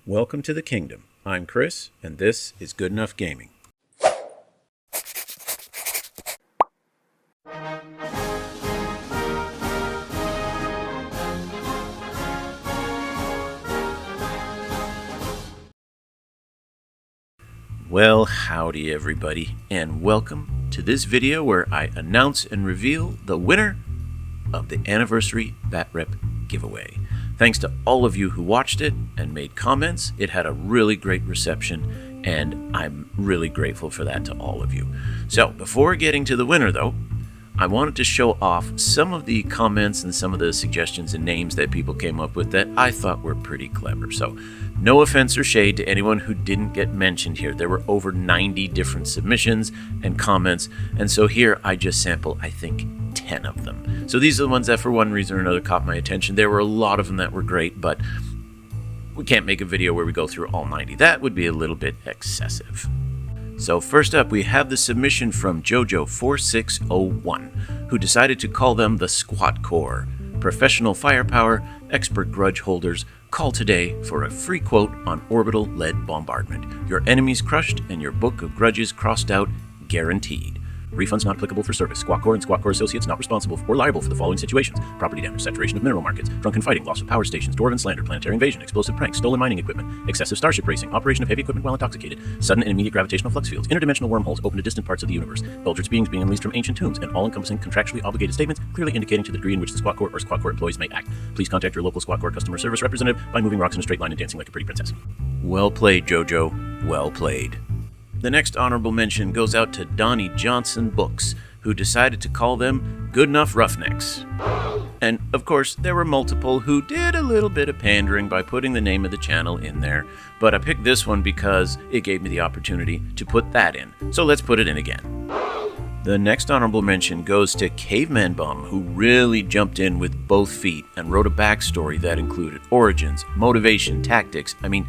Welcome to the kingdom. I'm Chris, and this is Good Enough Gaming. Well, howdy everybody, and welcome to this video where I announce and reveal the winner of the Anniversary Bat Rep giveaway. Thanks to all of you who watched it and made comments. It had a really great reception, and I'm really grateful for that to all of you. So, before getting to the winner though, I wanted to show off some of the comments and some of the suggestions and names that people came up with that I thought were pretty clever. So, no offense or shade to anyone who didn't get mentioned here. There were over 90 different submissions and comments, and so here I just sample, I think, 10 of them. So these are the ones that for one reason or another caught my attention. There were a lot of them that were great, but we can't make a video where we go through all 90. That would be a little bit excessive. So first up, we have the submission from Jojo4601, who decided to call them the Squat Corps. Professional firepower, expert grudge holders, call today for a free quote on orbital lead bombardment. Your enemies crushed and your book of grudges crossed out, guaranteed. Refunds not applicable for service. Squat Corps and Squat Corps associates not responsible or liable for the following situations: property damage, saturation of mineral markets, drunken fighting, loss of power stations, dwarven slander, planetary invasion, explosive pranks, stolen mining equipment, excessive starship racing, operation of heavy equipment while intoxicated, sudden and immediate gravitational flux fields, interdimensional wormholes open to distant parts of the universe, eldritch beings being unleashed from ancient tombs, and all-encompassing contractually obligated statements clearly indicating to the degree in which the Squat Corps or Squat Corps employees may act. Please contact your local Squat Corps customer service representative by moving rocks in a straight line and dancing like a pretty princess. Well played, Jojo. Well played. The next honorable mention goes out to Donnie Johnson Books, who decided to call them Good Enough Roughnecks. And of course, there were multiple who did a little bit of pandering by putting the name of the channel in there, but I picked this one because it gave me the opportunity to put that in. So let's put it in again. The next honorable mention goes to Caveman Bum, who really jumped in with both feet and wrote a backstory that included origins, motivation, tactics. I mean,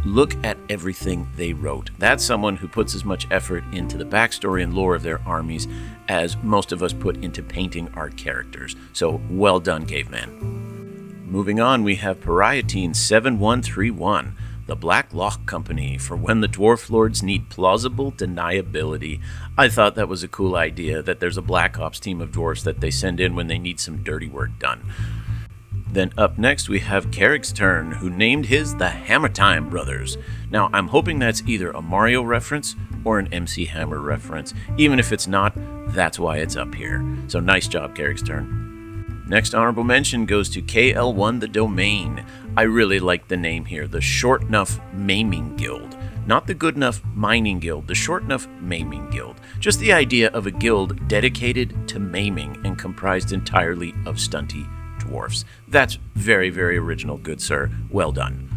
look at everything they wrote. That's someone who puts as much effort into the backstory and lore of their armies as most of us put into painting our characters. So well done, Caveman. Moving on, we have Pariatine7131, the Black Lock Company, for when the Dwarf Lords need plausible deniability. I thought that was a cool idea, that there's a Black Ops team of dwarfs that they send in when they need some dirty work done. Then up next we have Carrick's turn, who named his the Hammer Time Brothers. Now I'm hoping that's either a Mario reference or an MC Hammer reference. Even if it's not, that's why it's up here. So nice job, Carrick's turn. Next honorable mention goes to KL1 the Domain. I really like the name here, the Short Enough Maiming Guild. Not the Good Enough Mining Guild, the Short Enough Maiming Guild. Just the idea of a guild dedicated to maiming and comprised entirely of stunty dwarfs. That's very, very original, good sir. Well done.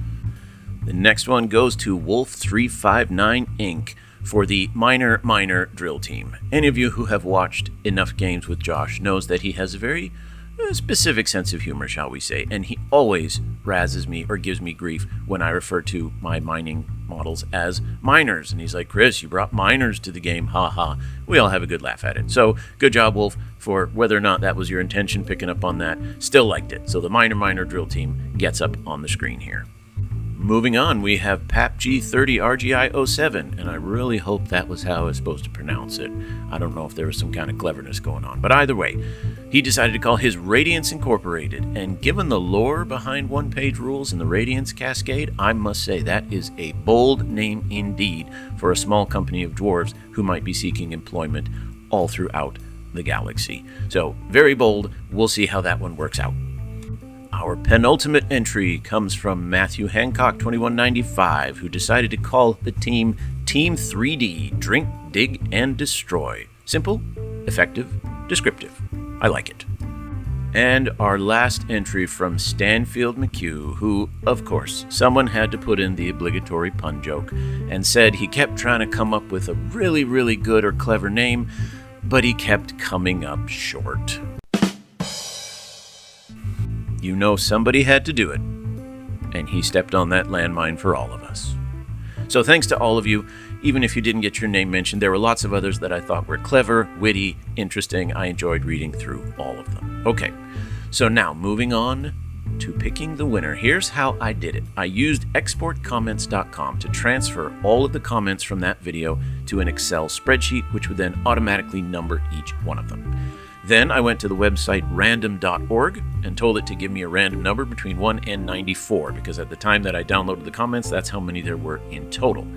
The next one goes to Wolf359 Inc. for the Miner Drill Team. Any of you who have watched enough games with Josh knows that he has a very specific sense of humor, shall we say, and he always razzes me or gives me grief when I refer to my mining models as miners. And he's like, Chris, you brought miners to the game, haha. We all have a good laugh at it. So good job, Wolf, for whether or not that was your intention, picking up on that. Still liked it. So the Miner Drill Team gets up on the screen here. Moving on, we have PapG30RGI07, and I really hope that was how I was supposed to pronounce it. I don't know if there was some kind of cleverness going on, but either way, he decided to call his Radiance Incorporated, and given the lore behind one-page rules and the Radiance Cascade, I must say that is a bold name indeed for a small company of dwarves who might be seeking employment all throughout the galaxy. So, very bold. We'll see how that one works out. Our penultimate entry comes from Matthew Hancock 2195, who decided to call the team Team 3D, Drink, Dig, and Destroy. Simple, effective, descriptive. I like it. And our last entry from Stanfield McHugh, who, of course, someone had to put in the obligatory pun joke, and said he kept trying to come up with a really, really good or clever name, but he kept coming up short. You know somebody had to do it, and he stepped on that landmine for all of us. So thanks to all of you. Even if you didn't get your name mentioned, there were lots of others that I thought were clever, witty, interesting. I enjoyed reading through all of them. Okay, so now moving on to picking the winner. Here's how I did it. I used exportcomments.com to transfer all of the comments from that video to an Excel spreadsheet, which would then automatically number each one of them. Then I went to the website random.org and told it to give me a random number between 1 and 94, because at the time that I downloaded the comments, that's how many there were in total.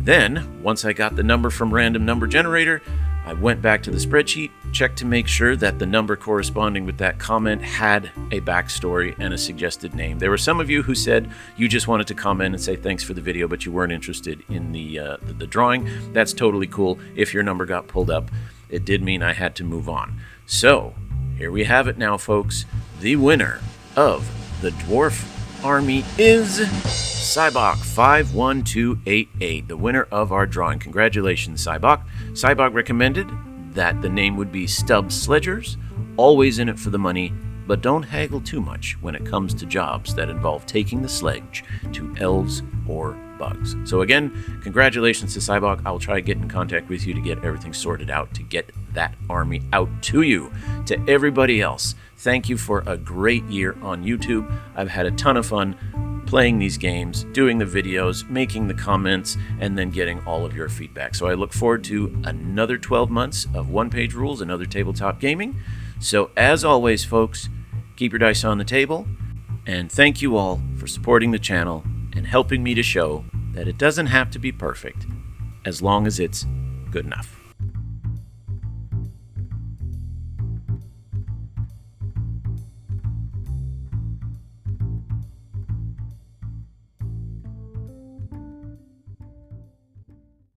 Then, once I got the number from Random Number Generator, I went back to the spreadsheet, checked to make sure that the number corresponding with that comment had a backstory and a suggested name. There were some of you who said you just wanted to comment and say thanks for the video, but you weren't interested in the drawing. That's totally cool. If your number got pulled up, it did mean I had to move on. So, here we have it now, folks. The winner of the Dwarf Army is Cybok51288, the winner of our drawing. Congratulations, Cybok. Cybok recommended that the name would be Stubb Sledgers, always in it for the money, but don't haggle too much when it comes to jobs that involve taking the sledge to elves or bugs. So again, congratulations to Cybok. I'll try to get in contact with you to get everything sorted out to get that army out to you. To everybody else, thank you for a great year on YouTube. I've had a ton of fun playing these games, doing the videos, making the comments, and then getting all of your feedback. So I look forward to another 12 months of one-page rules, another tabletop gaming. So as always, folks, keep your dice on the table, and thank you all for supporting the channel and helping me to show that it doesn't have to be perfect as long as it's good enough.